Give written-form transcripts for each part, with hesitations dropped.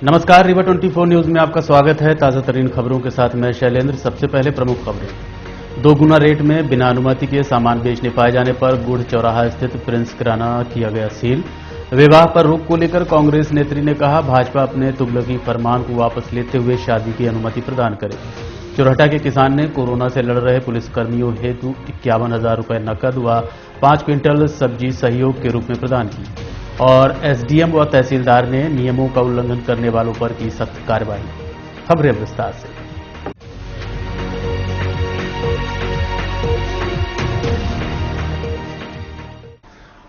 नमस्कार, रिवा 24 न्यूज में आपका स्वागत है। ताजा तरीन खबरों के साथ मैं शैलेंद्र। सबसे पहले प्रमुख खबरें। 2 गुना रेट में बिना अनुमति के सामान बेचने पाए जाने पर गुड़ चौराहा स्थित प्रिंस किराना किया गया सील। विवाह पर रोक को लेकर कांग्रेस नेत्री ने कहा, भाजपा अपने तुगलकी फरमान को वापस लेते हुए शादी की अनुमति प्रदान करे। चुरहटा के किसान ने कोरोना से लड़ रहे पुलिसकर्मियों हेतु 51,000 रुपए नकद व 5 क्विंटल सब्जी सहयोग के रूप में प्रदान की। और एसडीएम व तहसीलदार ने नियमों का उल्लंघन करने वालों पर की सख्त कार्रवाई। खबरें विस्तार से।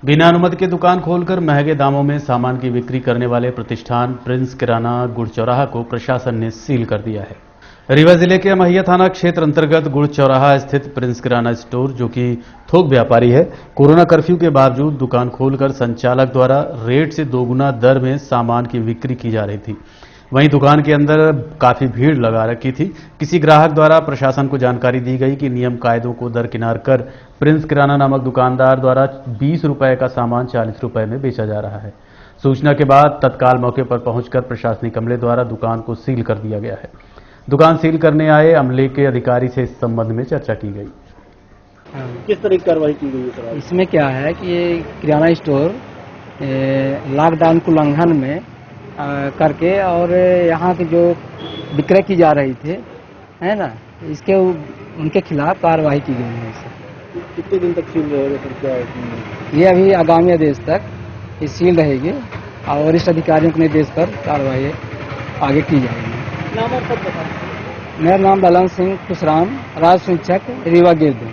बिना अनुमति की दुकान खोलकर महंगे दामों में सामान की बिक्री करने वाले प्रतिष्ठान प्रिंस किराना गुड़ चौराहा को प्रशासन ने सील कर दिया है। रीवा जिले के महैया थाना क्षेत्र अंतर्गत गुड़ चौराहा स्थित प्रिंस किराना स्टोर, जो कि थोक व्यापारी है, कोरोना कर्फ्यू के बावजूद दुकान खोलकर संचालक द्वारा रेट से 2 गुना दर में सामान की बिक्री की जा रही थी। वहीं दुकान के अंदर काफी भीड़ लगा रखी थी। किसी ग्राहक द्वारा प्रशासन को जानकारी दी गई कि नियम कायदों को दरकिनार कर प्रिंस किराना नामक दुकानदार द्वारा 20 रुपए का सामान 40 रुपए में बेचा जा रहा है। सूचना के बाद तत्काल मौके पर पहुंचकर प्रशासनिक अमले द्वारा दुकान को सील कर दिया गया है। दुकान सील करने आए अमले के अधिकारी से इस संबंध में चर्चा की गई। किस तरह की कार्रवाई की गई है? इसमें क्या है कि ये किराना स्टोर लॉकडाउन के उल्लंघन में करके और यहाँ की जो विक्रय की जा रही थी, है ना, इसके उनके खिलाफ कार्रवाई की गई है। कितने दिन तक सील रहेगा? फिर क्या है? ये अभी आगामी आदेश तक ये सील रहेगी और वरिष्ठ अधिकारियों के निर्देश पर कार्रवाई आगे की जाएगी। नाम और पद बता। मेरा नाम ललन सिंह खुशराम, राज शिक्षक, रीवा गिरद।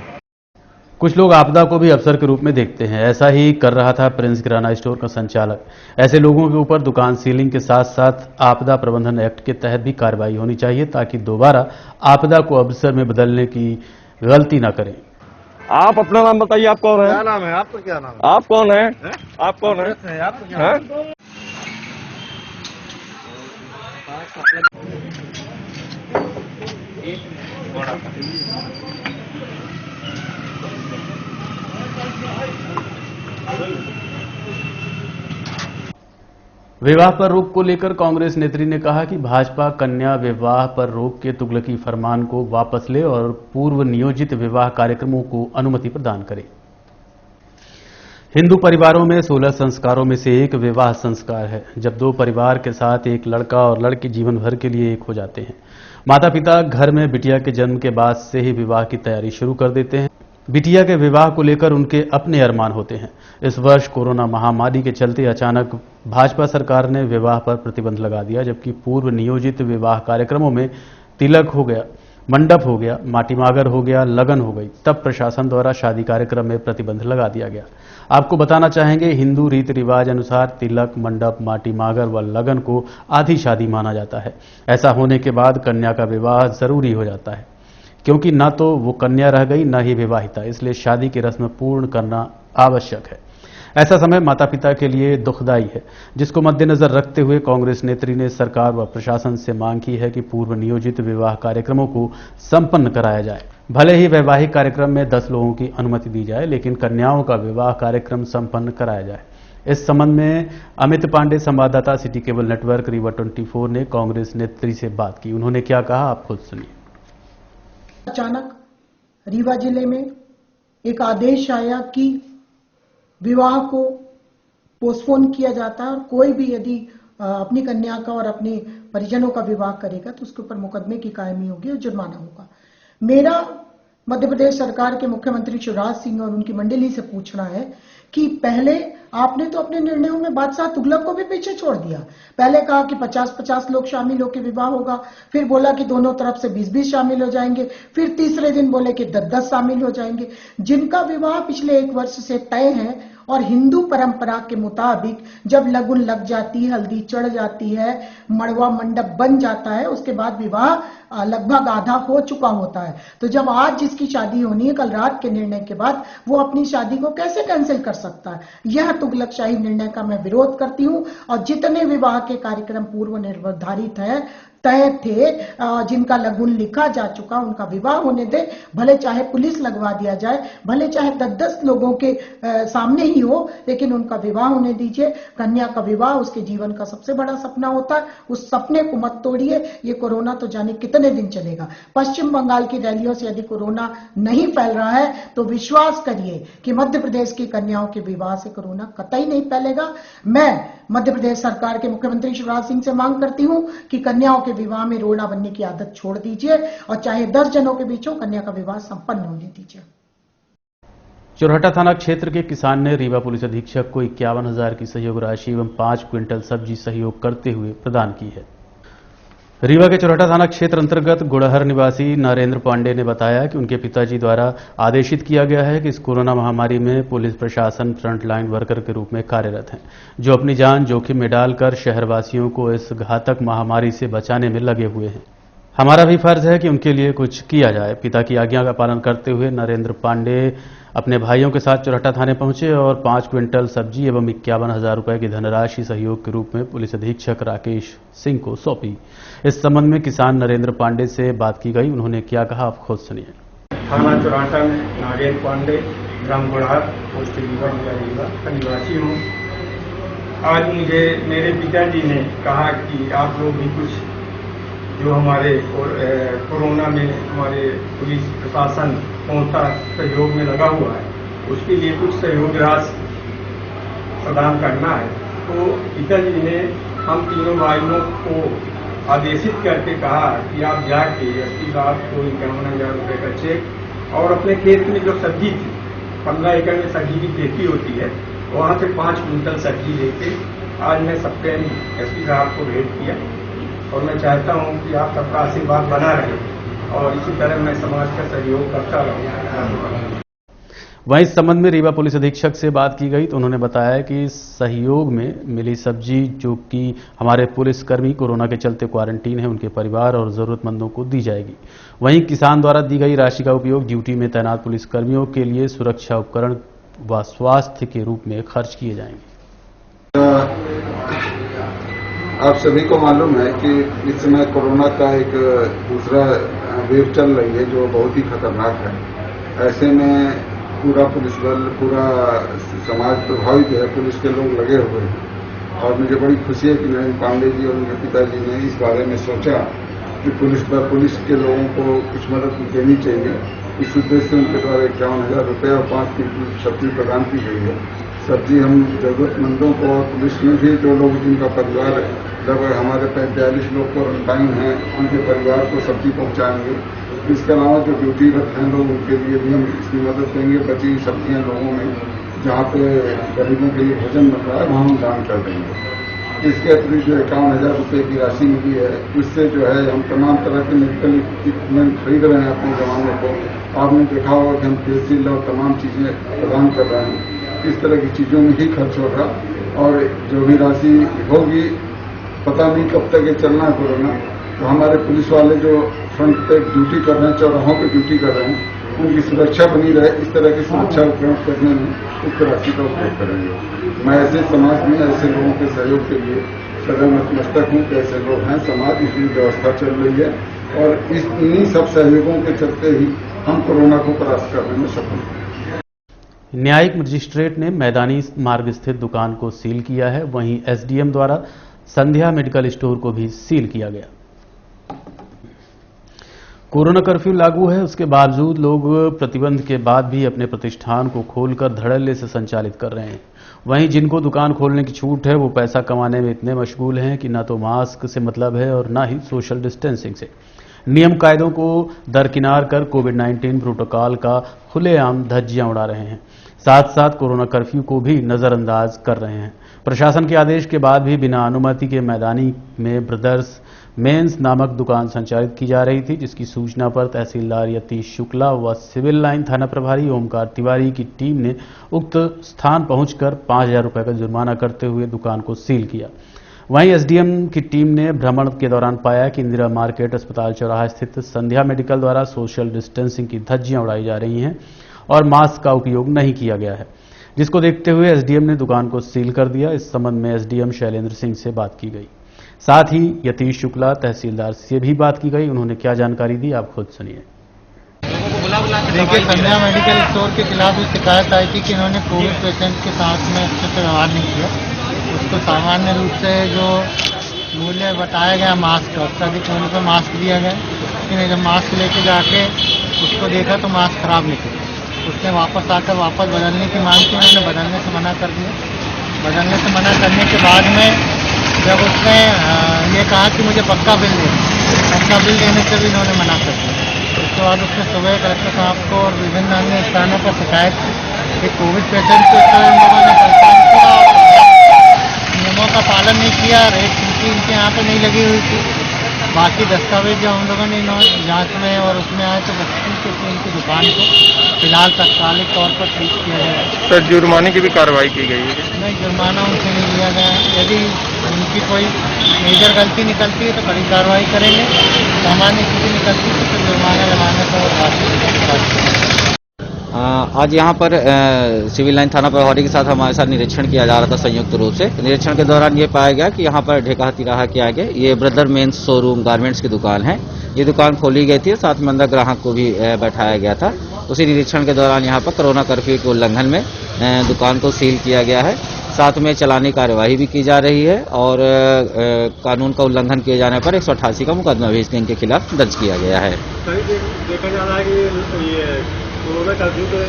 कुछ लोग आपदा को भी अवसर के रूप में देखते हैं। ऐसा ही कर रहा था प्रिंस किराना स्टोर का संचालक। ऐसे लोगों के ऊपर दुकान सीलिंग के साथ साथ आपदा प्रबंधन एक्ट के तहत भी कार्रवाई होनी चाहिए, ताकि दोबारा आपदा को अवसर में बदलने की गलती न करें। आप अपना नाम बताइए, आप कौन है? क्या नाम है आपका? क्या नाम है? आप कौन है? आप कौन है? आपका क्या नाम है? विवाह पर रोक को लेकर कांग्रेस नेत्री ने कहा कि भाजपा कन्या विवाह पर रोक के तुगलकी फरमान को वापस ले और पूर्व नियोजित विवाह कार्यक्रमों को अनुमति प्रदान करे। हिंदू परिवारों में 16 संस्कारों में से एक विवाह संस्कार है, जब 2 परिवार के साथ एक लड़का और लड़की जीवन भर के लिए एक हो जाते हैं। माता पिता घर में बिटिया के जन्म के बाद से ही विवाह की तैयारी शुरू कर देते हैं। बिटिया के विवाह को लेकर उनके अपने अरमान होते हैं। इस वर्ष कोरोना महामारी के चलते अचानक भाजपा सरकार ने विवाह पर प्रतिबंध लगा दिया, जबकि पूर्व नियोजित विवाह कार्यक्रमों में तिलक हो गया, मंडप हो गया, माटीमागर हो गया, लगन हो गई, तब प्रशासन द्वारा शादी कार्यक्रम में प्रतिबंध लगा दिया गया। आपको बताना चाहेंगे, हिंदू रीति रिवाज अनुसार तिलक, मंडप, माटीमागर व लगन को आधी शादी माना जाता है। ऐसा होने के बाद कन्या का विवाह जरूरी हो जाता है, क्योंकि न तो वो कन्या रह गई न ही विवाहिता, इसलिए शादी की रस्म पूर्ण करना आवश्यक है। ऐसा समय माता पिता के लिए दुखदायी है, जिसको मद्देनजर रखते हुए कांग्रेस नेत्री ने सरकार व प्रशासन से मांग की है कि पूर्व नियोजित विवाह कार्यक्रमों को संपन्न कराया जाए। भले ही वैवाहिक कार्यक्रम में 10 लोगों की अनुमति दी जाए, लेकिन कन्याओं का विवाह कार्यक्रम संपन्न कराया जाए। इस संबंध में अमित पांडे, संवाददाता, सिटी केबल नेटवर्क, रीवा 24 ने कांग्रेस नेत्री से बात की। उन्होंने क्या कहा, आप खुद सुनिए। अचानक रीवा जिले में एक आदेश आया कि विवाह को पोस्टपोन किया जाता है और कोई भी यदि अपनी कन्या का और अपने परिजनों का विवाह करेगा तो उसके ऊपर मुकदमे की कायमी होगी और जुर्माना होगा। मेरा मध्य प्रदेश सरकार के मुख्यमंत्री शिवराज सिंह और उनकी मंडली से पूछना है कि पहले आपने तो अपने निर्णयों में बादशाह तुगलक को भी पीछे छोड़ दिया। पहले कहा कि 50-50 लोग शामिल होकर विवाह होगा, फिर बोला कि दोनों तरफ से 20-20 शामिल हो जाएंगे, फिर तीसरे दिन बोले कि 10-10 शामिल हो जाएंगे। जिनका विवाह पिछले 1 वर्ष से तय है और हिंदू परंपरा के मुताबिक जब लगन लग जाती है, हल्दी चढ़ जाती है, मड़वा मंडप बन जाता है, उसके बाद विवाह लगभग आधा हो चुका होता है। तो जब आज जिसकी शादी होनी है, कल रात के निर्णय के बाद वो अपनी शादी को कैसे कैंसिल कर सकता है? यह तुगलकशाही निर्णय का मैं विरोध करती हूं और जितने विवाह के कार्यक्रम पूर्व निर्धारित है तय थे, जिनका लगुन लिखा जा चुका, उनका विवाह होने दे, भले चाहे पुलिस लगवा दिया जाए, भले चाहे 10-10 लोगों के सामने ही हो, लेकिन उनका विवाह होने दीजिए। कन्या का विवाह उसके जीवन का सबसे बड़ा सपना होता है, उस सपने को मत तोड़िए। ये कोरोना तो जाने कितने दिन चलेगा। पश्चिम बंगाल की रैलियों से यदि कोरोना नहीं फैल रहा है तो विश्वास करिए कि मध्य प्रदेश की कन्याओं के विवाह से कोरोना कतई नहीं फैलेगा। मैं मध्य प्रदेश सरकार के मुख्यमंत्री शिवराज सिंह से मांग करती हूं कि कन्याओं के विवाह में रोड़ा बनने की आदत छोड़ दीजिए और चाहे 10 जनों के बीच हो, कन्या का विवाह संपन्न होने दीजिए। चोरहट्टा थाना क्षेत्र के किसान ने रीवा पुलिस अधीक्षक को 51,000 की सहयोग राशि एवं 5 क्विंटल सब्जी सहयोग करते हुए प्रदान की है। रीवा के चोरहट्टा थाना क्षेत्र अंतर्गत गुड़हर निवासी नरेंद्र पांडे ने बताया कि उनके पिताजी द्वारा आदेशित किया गया है कि इस कोरोना महामारी में पुलिस प्रशासन फ्रंटलाइन वर्कर के रूप में कार्यरत हैं, जो अपनी जान जोखिम में डालकर शहरवासियों को इस घातक महामारी से बचाने में लगे हुए हैं। हमारा भी फर्ज है कि उनके लिए कुछ किया जाए। पिता की आज्ञा का पालन करते हुए नरेंद्र पांडे अपने भाइयों के साथ चोरहट्टा थाने पहुंचे और 5 क्विंटल सब्जी एवं 51,000 रुपए की धनराशि सहयोग के रूप में पुलिस अधीक्षक राकेश सिंह को सौंपी। इस संबंध में किसान नरेंद्र पांडे से बात की गई। उन्होंने क्या कहा, आप खुद सुनिए। थाना चोरहट्टा में नरेंद्र पांडे, ग्राम गुड़हर, पोस्ट रीवा का निवासी हूँ। आज मुझे मेरे पिताजी ने कहा कि आप लोग भी कुछ जो हमारे कोरोना में हमारे पुलिस प्रशासन पहुंचा सहयोग में लगा हुआ है, उसके लिए कुछ सहयोग राशि प्रदान करना है। तो पिताजी ने हम तीनों भाइयों को आदेशित करके कहा कि आप जाके एसपी साहब को 51,000 रुपये का चेक और अपने खेत में जो सब्जी थी, 15 एकड़ में सब्जी की खेती होती है, वहां से 5 क्विंटल सब्जी लेके आज मैं सबके एसपी साहब को भेज दिया। और मैं चाहता हूं कि आप सबका आशीर्वाद बना रहे और इसी तरह मैं समाज का सहयोग करता रहूं। वहीं इस संबंध में रीवा पुलिस अधीक्षक से बात की गई तो उन्होंने बताया कि सहयोग में मिली सब्जी जो कि हमारे पुलिसकर्मी कोरोना के चलते क्वारंटीन है, उनके परिवार और जरूरतमंदों को दी जाएगी। वहीं किसान द्वारा दी गई राशि का उपयोग ड्यूटी में तैनात पुलिसकर्मियों के लिए सुरक्षा उपकरण व स्वास्थ्य के रूप में खर्च किए जाएंगे। आप सभी को मालूम है कि इस समय कोरोना का एक दूसरा वेव चल रही है जो बहुत ही खतरनाक है। ऐसे में पूरा पुलिस बल, पूरा समाज प्रभावित है, पुलिस के लोग लगे हुए हैं और मुझे बड़ी खुशी है कि नरेंद्र पांडे जी और उनके पिताजी ने इस बारे में सोचा कि पुलिस के लोगों को कुछ मदद देनी चाहिए। इस उद्देश्य से उनके द्वारा 51,000 रुपये और 5 क्विंटल सब्जी प्रदान की गई है। सब्जी हम जरूरतमंदों को और पुलिस में भी जो लोग जिनका परिवार लगभग हमारे 45 लोग क्वारंटाइन हैं, उनके परिवार को सब्जी पहुंचाएंगे। इसके अलावा जो ड्यूटीरत हैं लोग, उनके लिए भी हम इसकी मदद देंगे। बची हुई सब्जियां लोगों में जहाँ पे गरीबों के लिए भोजन बन रहा है वहाँ हम दान कर देंगे। इसके अतिरिक्त जो 51,000 रुपये की राशि मिली है, उससे जो है हम तमाम तरह के मेडिकल इक्विपमेंट खरीद रहे हैं अपने जवानों को। आपने देखा होगा कि हम फेस शील्ड और तमाम चीजें प्रदान कर रहे हैं। इस तरह की चीजों में ही खर्च होगा और जो भी राशि होगी, पता नहीं कब तक ये चलना है कोरोना, तो हमारे पुलिस वाले जो फ्रंट पे ड्यूटी कर रहे हैं, चौराहों पे ड्यूटी कर रहे हैं, उनकी सुरक्षा बनी रहे, इस तरह की सुरक्षा उपयोग करने में उस राशि का उपयोग करेंगे। मैं ऐसे समाज में ऐसे लोगों के सहयोग के लिए सदैव नतमस्तक हूँ कि ऐसे लोग हैं, समाज इसलिए व्यवस्था चल रही है और इन्हीं सब सहयोगों के चलते ही हम कोरोना को परास्त करने में सफल हैं। न्यायिक मजिस्ट्रेट ने मैदानी मार्ग स्थित दुकान को सील किया है। वहीं एसडीएम द्वारा संध्या मेडिकल स्टोर को भी सील किया गया। कोरोना कर्फ्यू लागू है, उसके बावजूद लोग प्रतिबंध के बाद भी अपने प्रतिष्ठान को खोलकर धड़ल्ले से संचालित कर रहे हैं। वहीं जिनको दुकान खोलने की छूट है वो पैसा कमाने में इतने मशगूल हैं कि न तो मास्क से मतलब है और न ही सोशल डिस्टेंसिंग से। नियम कायदों को दरकिनार कर कोविड-19 प्रोटोकॉल का खुलेआम धज्जियां उड़ा रहे हैं, साथ साथ कोरोना कर्फ्यू को भी नजरअंदाज कर रहे हैं। प्रशासन के आदेश के बाद भी बिना अनुमति के मैदानी में ब्रदर्स मेंस नामक दुकान संचालित की जा रही थी, जिसकी सूचना पर तहसीलदार यतीश शुक्ला व सिविल लाइन थाना प्रभारी ओमकार तिवारी की टीम ने उक्त स्थान पहुंचकर 5,000 रुपये का जुर्माना करते हुए दुकान को सील किया। वहीं एसडीएम की टीम ने भ्रमण के दौरान पाया कि इंदिरा मार्केट अस्पताल चौराहा स्थित संध्या मेडिकल द्वारा सोशल डिस्टेंसिंग की धज्जियां उड़ाई जा रही हैं और मास्क का उपयोग नहीं किया गया है, जिसको देखते हुए एसडीएम ने दुकान को सील कर दिया। इस संबंध में एसडीएम शैलेंद्र सिंह से बात की गई। साथ ही यतीश शुक्ला तहसीलदार से भी बात की गई। उन्होंने क्या जानकारी दी, आप खुद सुनिए। देखिए, संध्या मेडिकल स्टोर के खिलाफ भी शिकायत आई थी कि इन्होंने कोविड पेशेंट के साथ में अच्छे से व्यवहार नहीं किया। उसको सामान्य रूप से जो मूल्य बताया गया मास्क का, उससे अधिक मूल्य पर मास्क दिया गया। लेकिन जब मास्क लेके जाके उसको देखा तो मास्क खराब निकला। उसने वापस आकर वापस बदलने की मांग की, उन्होंने बदलने से मना कर दिया। बदलने से मना करने के बाद में जब उसने ये कहा कि मुझे पक्का बिल दे, पक्का बिल देने से भी इन्होंने मना कर दिया। उसके बाद उसने सुबह कलेक्टर साहब को और विभिन्न अन्य स्थानों पर शिकायत की कि कोविड पेशेंट को इन लोगों ने परेशान किया और नियमों का पालन नहीं किया। रेट सूची इनके यहाँ पे नहीं लगी हुई थी। बाकी दस्तावेज जो हम लोगों ने जांच में और उसमें आए तो 25 इनकी दुकान को फिलहाल तत्कालिक तौर पर सीज किया गया। सर, जुर्माने की भी कार्रवाई की गई है? नहीं, जुर्माना उनसे नहीं लिया गया। यदि उनकी कोई मेजर गलती निकलती है तो कड़ी कार्रवाई करेंगे। सामान्य स्थिति निकलती है तो जुर्माना लगाने का आज यहाँ पर सिविल लाइन थाना प्रभारी के साथ हमारे साथ निरीक्षण किया जा रहा था संयुक्त रूप से। निरीक्षण के दौरान ये पाया गया कि यहाँ पर ढेका तिराहा के आगे ये ब्रदर मेंस शोरूम गारमेंट्स की दुकान है। ये दुकान खोली गई थी, साथ में अंदर ग्राहक को भी बैठाया गया था। उसी निरीक्षण के दौरान यहाँ पर कोरोना कर्फ्यू के उल्लंघन में दुकान को सील किया गया है। साथ में चालानी कार्यवाही भी की जा रही है और कानून का उल्लंघन किए जाने पर 188 का मुकदमा भी इनके खिलाफ दर्ज किया गया है। देखा जा रहा है कि ये कोरोना कर्फ्यू के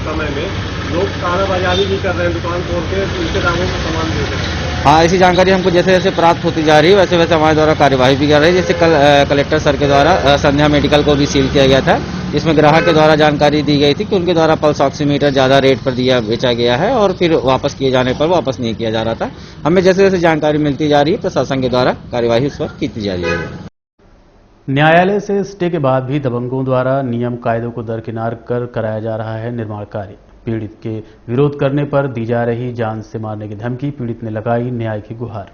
समय में लोग कालाबाजारी भी कर रहे हैं, दुकान तोड़ के उनके दामों में सामान दे रहे हैं। हाँ, ऐसी जानकारी हमको जैसे जैसे प्राप्त होती जा रही है वैसे वैसे हमारे द्वारा कार्यवाही भी कर रही है। जैसे कल कलेक्टर सर के द्वारा संध्या मेडिकल को भी सील किया गया था, जिसमें ग्राहक के द्वारा जानकारी दी गई थी कि उनके द्वारा पल्स ऑक्सीमीटर ज्यादा रेट पर बेचा गया है और फिर वापस किए जाने पर वापस नहीं किया जा रहा था। हमें जैसे जैसे जानकारी मिलती जा रही है प्रशासन के द्वारा कार्यवाही उस पर की जा रही है। न्यायालय से स्टे के बाद भी दबंगों द्वारा नियम कायदों को दरकिनार कर कराया जा रहा है निर्माण कार्य। पीड़ित के विरोध करने पर दी जा रही जान से मारने की धमकी, पीड़ित ने लगाई न्याय की गुहार।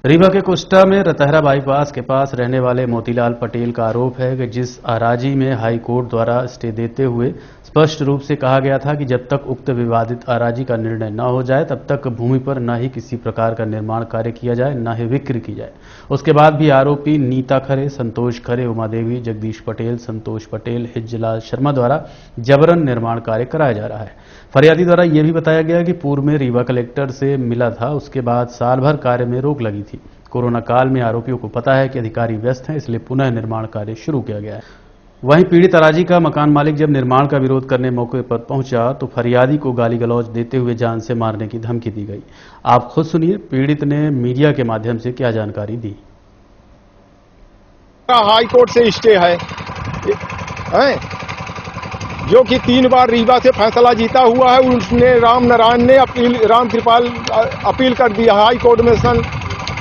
रीवा के कुष्टा में रतहरा बाईपास के पास रहने वाले मोतीलाल पटेल का आरोप है कि जिस आराजी में हाई कोर्ट द्वारा स्टे देते हुए स्पष्ट रूप से कहा गया था कि जब तक उक्त विवादित आराजी का निर्णय न हो जाए तब तक भूमि पर न ही किसी प्रकार का निर्माण कार्य किया जाए न ही बिक्री की जाए। उसके बाद भी आरोपी नीता खरे, संतोष खरे, उमा देवी, जगदीश पटेल, संतोष पटेल, हिज्जलाल शर्मा द्वारा जबरन निर्माण कार्य कराया जा रहा है। फरियादी द्वारा यह भी बताया गया कि पूर्व में रीवा कलेक्टर से मिला था, उसके बाद साल भर कार्य में रोक लगी थी। कोरोना काल में आरोपियों को पता है कि अधिकारी व्यस्त हैं, इसलिए पुनः निर्माण कार्य शुरू किया गया है। वहीं पीड़ित आराजी का मकान मालिक जब निर्माण का विरोध करने मौके पर पहुंचा तो फरियादी को गाली गलौज देते हुए जान से मारने की धमकी दी गई। आप खुद सुनिए पीड़ित ने मीडिया के माध्यम से क्या जानकारी दी। हाई कोर्ट से स्टे है जो कि 3 बार रीवा से फैसला जीता हुआ है। उसने राम नारायण ने राम कृपाल अपील कर दिया हाई कोर्ट में सन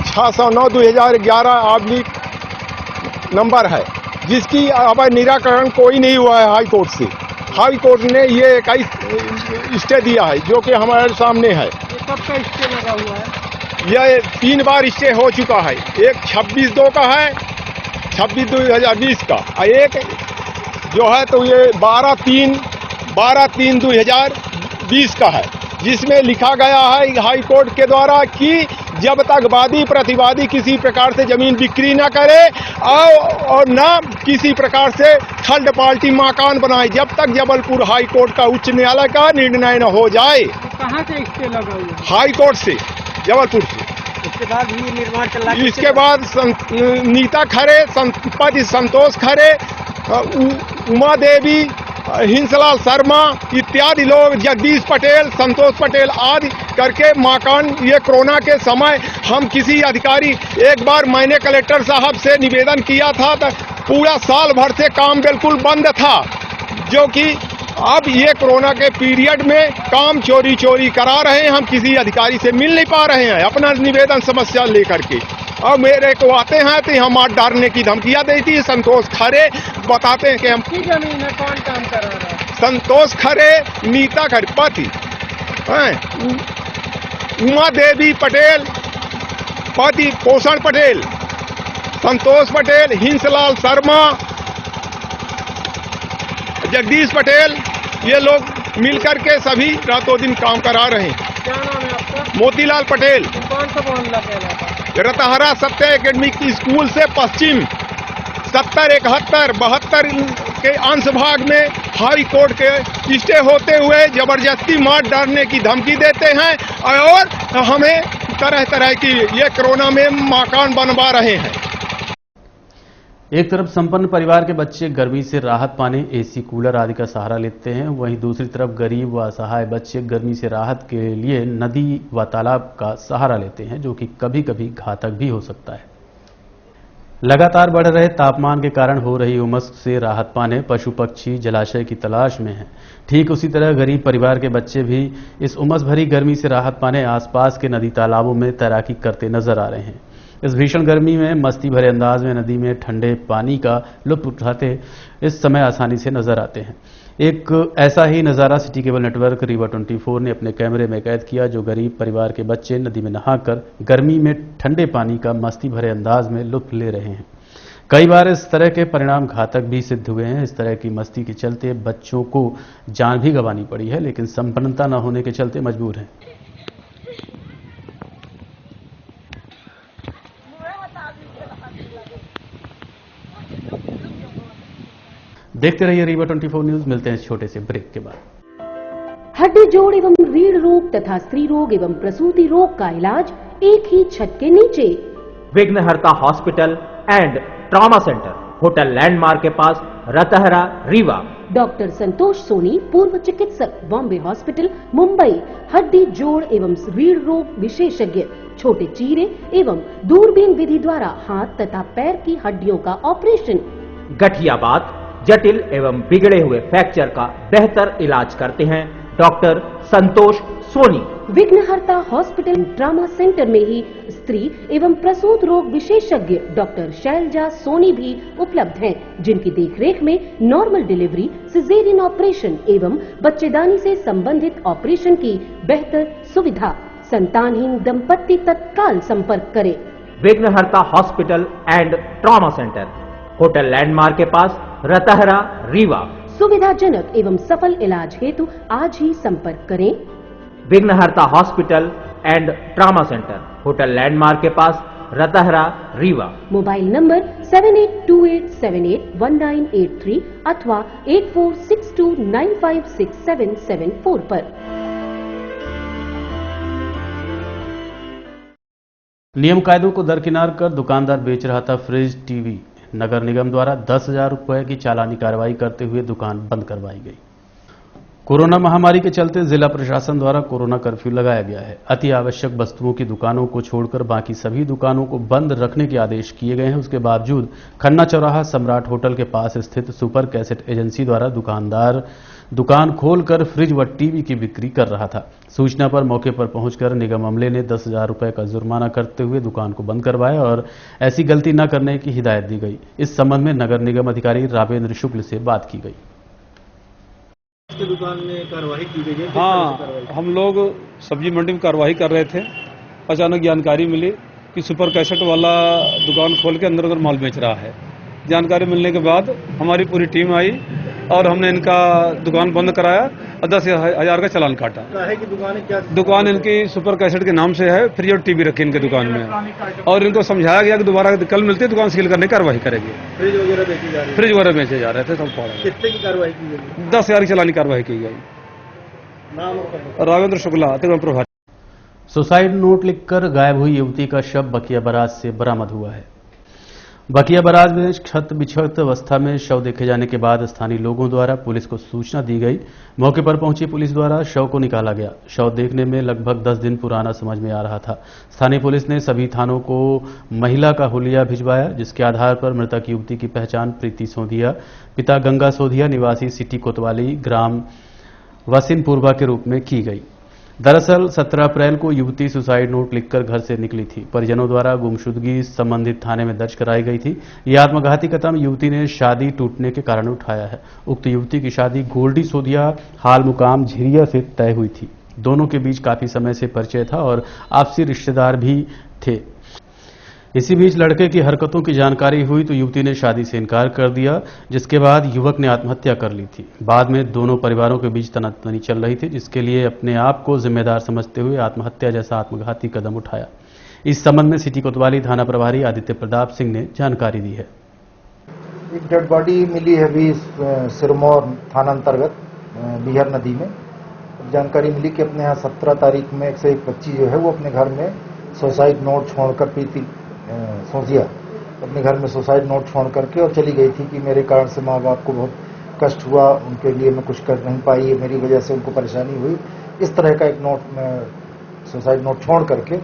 609/2011 नंबर है, जिसकी अब निराकरण कोई नहीं हुआ है हाई कोर्ट से। हाई कोर्ट ने ये 21 स्टे दिया है जो कि हमारे सामने है। कब का स्टे लगा हुआ है? यह 3 बार स्टे हो चुका है। एक 26/2 का है, 26/2020 का, और एक जो है तो ये 12/3/2020 का है, जिसमें लिखा गया है हाई कोर्ट के द्वारा कि जब तक वादी प्रतिवादी किसी प्रकार से जमीन बिक्री न करे और न किसी प्रकार से थर्ड पार्टी मकान बनाए, जब तक जबलपुर हाई कोर्ट का उच्च न्यायालय का निर्णय न हो जाए। कहाँ से स्टे लगा हुआ है? हाई कोर्ट से, जबलपुर से। उसके बाद भी निर्माण चला। इसके बाद नीता खरे, पति संतोष खरे, उमा देवी, हिंसलाल शर्मा इत्यादि लोग, जगदीश पटेल, संतोष पटेल आदि करके मकान, ये कोरोना के समय हम किसी अधिकारी, एक बार मैंने कलेक्टर साहब से निवेदन किया था तो पूरा साल भर से काम बिल्कुल बंद था, जो कि अब ये कोरोना के पीरियड में काम चोरी करा रहे हैं। हम किसी अधिकारी से मिल नहीं पा रहे हैं अपना निवेदन समस्या लेकर के। अब मेरे को आते हैं तो हम मार डालने की धमकियां देती है। संतोष खरे बताते हैं कि हम की जमीन है, कौन काम कर रहा है? संतोष खरे, नीता खरे पति, उमा देवी पटेल पति, पोषण पटेल, संतोष पटेल, हिंसलाल शर्मा, जगदीश पटेल, ये लोग मिलकर के सभी रातों दिन काम करा रहे हैं। क्या नाम है आपका? मोतीलाल पटेल। कौन सा मोहल्ला कहलाता है? रतहरा सत्य एकेडमिक स्कूल से पश्चिम 70, 71, 72 के अंश भाग में हाई कोर्ट के स्टे होते हुए जबरदस्ती मार डालने की धमकी देते हैं और हमें तरह तरह की ये कोरोना में मकान बनवा रहे हैं। एक तरफ संपन्न परिवार के बच्चे गर्मी से राहत पाने एसी, कूलर आदि का सहारा लेते हैं, वहीं दूसरी तरफ गरीब व असहाय बच्चे गर्मी से राहत के लिए नदी व तालाब का सहारा लेते हैं, जो कि कभी कभी घातक भी हो सकता है। लगातार बढ़ रहे तापमान के कारण हो रही उमस से राहत पाने पशु पक्षी जलाशय की तलाश में हैं। ठीक उसी तरह गरीब परिवार के बच्चे भी इस उमस भरी गर्मी से राहत पाने आसपास के नदी तालाबों में तैराकी करते नजर आ रहे हैं। इस भीषण गर्मी में मस्ती भरे अंदाज में नदी में ठंडे पानी का लुत्फ उठाते इस समय आसानी से नजर आते हैं। एक ऐसा ही नजारा सिटी केबल नेटवर्क रीवा 24 ने अपने कैमरे में कैद किया, जो गरीब परिवार के बच्चे नदी में नहाकर गर्मी में ठंडे पानी का मस्ती भरे अंदाज में लुत्फ ले रहे हैं। कई बार इस तरह के परिणाम घातक भी सिद्ध हुए हैं। इस तरह की मस्ती के चलते बच्चों को जान भी गंवानी पड़ी है, लेकिन संपन्नता न होने के चलते मजबूर हैं। देखते रहिए रीवा 24 न्यूज। मिलते हैं इस छोटे से ब्रेक के बाद। हड्डी जोड़ एवं रीढ़ रोग तथा स्त्री रोग एवं प्रसूति रोग का इलाज एक ही छत के नीचे। विघ्नहर्ता hospital and trauma centre, hotel landmark के पास, रतहरा, रीवा। डॉक्टर संतोष सोनी, पूर्व चिकित्सक, बॉम्बे हॉस्पिटल, मुंबई। हड्डी जोड़ एवं रीढ़ रोग विशेषज्ञ, छोटे चीरे एवं दूरबीन विधि द्वारा हाथ तथा पैर की हड्डियों का ऑपरेशन। गठियाबात, जटिल एवं बिगड़े हुए फ्रैक्चर का बेहतर इलाज करते हैं डॉक्टर संतोष सोनी। विघ्नहर्ता हॉस्पिटल ट्रॉमा सेंटर में ही स्त्री एवं प्रसूत रोग विशेषज्ञ डॉक्टर शैलजा सोनी भी उपलब्ध हैं, जिनकी देखरेख में नॉर्मल डिलीवरी, सिजेरियन ऑपरेशन एवं बच्चेदानी से संबंधित ऑपरेशन की बेहतर सुविधा। संतानहीन दंपत्ति तत्काल संपर्क करें। विघ्नहर्ता hospital and trauma centre, hotel landmark के पास, रतहरा, रीवा। सुविधाजनक एवं सफल इलाज हेतु आज ही संपर्क करें। विघ्नहर्ता hospital and trauma centre, hotel landmark के पास, रतहरा, रीवा। मोबाइल नंबर 7828781983 अथवा 8462956774 पर। नियम कायदों को दरकिनार कर दुकानदार बेच रहा था फ्रिज, टीवी। नगर निगम द्वारा 10,000 रुपए की चालानी कार्रवाई करते हुए दुकान बंद करवाई गई। कोरोना महामारी के चलते जिला प्रशासन द्वारा कोरोना कर्फ्यू लगाया गया है। अति आवश्यक वस्तुओं की दुकानों को छोड़कर बाकी सभी दुकानों को बंद रखने के आदेश किए गए हैं। उसके बावजूद खन्ना चौराहा सम्राट होटल के पास स्थित सुपर कैसेट एजेंसी द्वारा दुकानदार दुकान खोलकर फ्रिज व टीवी की बिक्री कर रहा था। सूचना पर मौके पर पहुंचकर निगम अमले ने 10,000 रुपए का जुर्माना करते हुए दुकान को बंद करवाया और ऐसी गलती न करने की हिदायत दी गई। इस संबंध में नगर निगम अधिकारी रावेंद्र शुक्ल से बात की गई। दुकान में कार्रवाई की गई है? हाँ, हम लोग सब्जी मंडी में कार्रवाई कर रहे थे। अचानक जानकारी मिली कि सुपर कैसेट वाला दुकान खोल के अंदर माल बेच रहा है। जानकारी मिलने के बाद हमारी पूरी टीम आई और हमने इनका दुकान बंद कराया और 10,000 का चालान काटा। है कि दुकान इनकी सुपर कैसेट के नाम से है। फ्रिज और टीवी रखे इनके दुकान में और इनको समझाया गया कि दोबारा कल मिलती है दुकान सील करने की कार्रवाई करेगी। फ्रिज वगैरह बेचे जा रहे हैं? फ्रिज वगैरह बेचे जा रहे थे। सब कितने की कार्रवाई की गई? 10,000 की चालानी कार्रवाई की गई। रावेंद्र शुक्ला, अतिक्रमण प्रभारी। सुसाइड नोट लिखकर गायब हुई युवती का शव बकिया बराज से बरामद हुआ है। बकिया बराज में क्षत विक्षत अवस्था में शव देखे जाने के बाद स्थानीय लोगों द्वारा पुलिस को सूचना दी गई। मौके पर पहुंची पुलिस द्वारा शव को निकाला गया। शव देखने में लगभग 10 दिन पुराना समझ में आ रहा था। स्थानीय पुलिस ने सभी थानों को महिला का हुलिया भिजवाया, जिसके आधार पर मृतक युवती की पहचान प्रीति सोधिया, पिता गंगा सोधिया, निवासी सिटी कोतवाली, ग्राम वसिनपुरवा के रूप में की गई। दरअसल 17 अप्रैल को युवती सुसाइड नोट लिखकर घर से निकली थी। परिजनों द्वारा गुमशुदगी संबंधित थाने में दर्ज कराई गई थी। यह आत्मघाती कदम युवती ने शादी टूटने के कारण उठाया है। उक्त युवती की शादी गोल्डी सोधिया हाल मुकाम झिरिया से तय हुई थी। दोनों के बीच काफी समय से परिचय था और आपसी रिश्तेदार भी थे। इसी बीच लड़के की हरकतों की जानकारी हुई तो युवती ने शादी से इनकार कर दिया, जिसके बाद युवक ने आत्महत्या कर ली थी। बाद में दोनों परिवारों के बीच तनातनी चल रही थी, जिसके लिए अपने आप को जिम्मेदार समझते हुए आत्महत्या जैसा आत्मघाती कदम उठाया। इस संबंध में सिटी कोतवाली थाना प्रभारी आदित्य प्रताप सिंह ने जानकारी दी है। एक डेड बॉडी मिली है अभी सिरमौर थाना अंतर्गत बिहार नदी में। जानकारी मिली कि अपने यहाँ 17 तारीख में एक बच्ची जो है वो अपने घर में सुसाइड नोट छोड़कर प्रीति सोजिया अपने घर में सुसाइड नोट छोड़ करके और चली गई थी कि मेरे कारण से माँ बाप को बहुत कष्ट हुआ, उनके लिए मैं कुछ कर नहीं पाई, मेरी वजह से उनको परेशानी हुई, इस तरह का एक नोट सुसाइड नोट छोड़ करके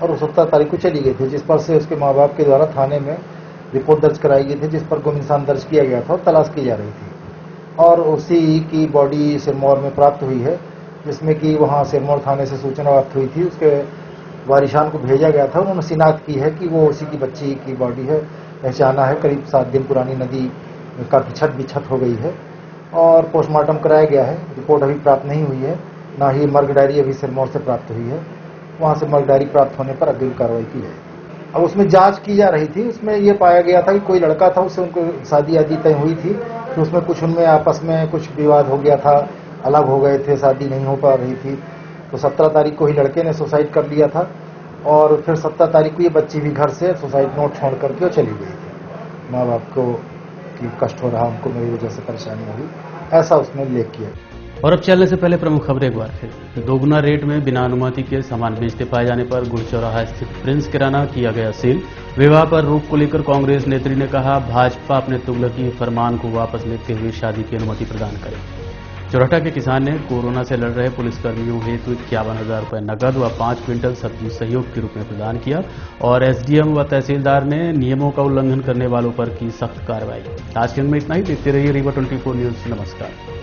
और वो 17 तारीख को चली गई थी, जिस पर से उसके माँ बाप के द्वारा थाने में रिपोर्ट दर्ज कराई गई थी, जिस पर गुमनाम दर्ज किया गया था और तलाश की जा रही थी। और उसी की बॉडी सिरमौर में प्राप्त हुई है, जिसमें कि वहाँ सिरमौर थाने से सूचना प्राप्त हुई थी, उसके वारिशान को भेजा गया था। उन्होंने शिनाख्त की है कि वो उसी की बच्ची की बॉडी है, पहचाना है। करीब 7 दिन पुरानी नदी काफी छत बिछत हो गई है और पोस्टमार्टम कराया गया है। रिपोर्ट अभी प्राप्त नहीं हुई है, ना ही मर्ग डायरी अभी सिरमौर से प्राप्त हुई है। वहाँ से मर्ग डायरी प्राप्त होने पर अग्रिम कार्रवाई की जाएगी। अब उसमें जांच की जा रही थी। उसमें ये पाया गया था कि कोई लड़का था, उससे उनको शादी आदि तय हुई थी, तो उसमें कुछ उनमें आपस में कुछ विवाद हो गया था, अलग हो गए थे, शादी नहीं हो पा रही थी। तो 17 तारीख को ही लड़के ने सुसाइड कर लिया था और फिर 17 तारीख को ये बच्ची भी घर से सुसाइड नोट छोड़ करके चली गई थी। माँ बाप को कि कष्ट हो रहा, उनको मेरी वजह से परेशानी हुई, ऐसा उसने उल्लेख किया। और अब चलने से पहले प्रमुख खबरें एक बार फिर। दोगुना रेट में बिना अनुमति के सामान बेचते पाए जाने पर गुड़चौराहा स्थित प्रिंस किराना किया गया सील। विवाह पर रोक को लेकर कांग्रेस नेत्री ने कहा, भाजपा अपने तुगलकी फरमान को वापस लेते हुए शादी की अनुमति प्रदान करे। चौराठा के किसान ने कोरोना से लड़ रहे पुलिसकर्मियों हेतु 51,000 रुपए नकद व 5 क्विंटल सब्जी सहयोग के रूप में प्रदान किया और एसडीएम व तहसीलदार ने नियमों का उल्लंघन करने वालों पर की सख्त कार्रवाई। आज के अंक में इतना ही। देखते रहिए रीवा 24 न्यूज। नमस्कार।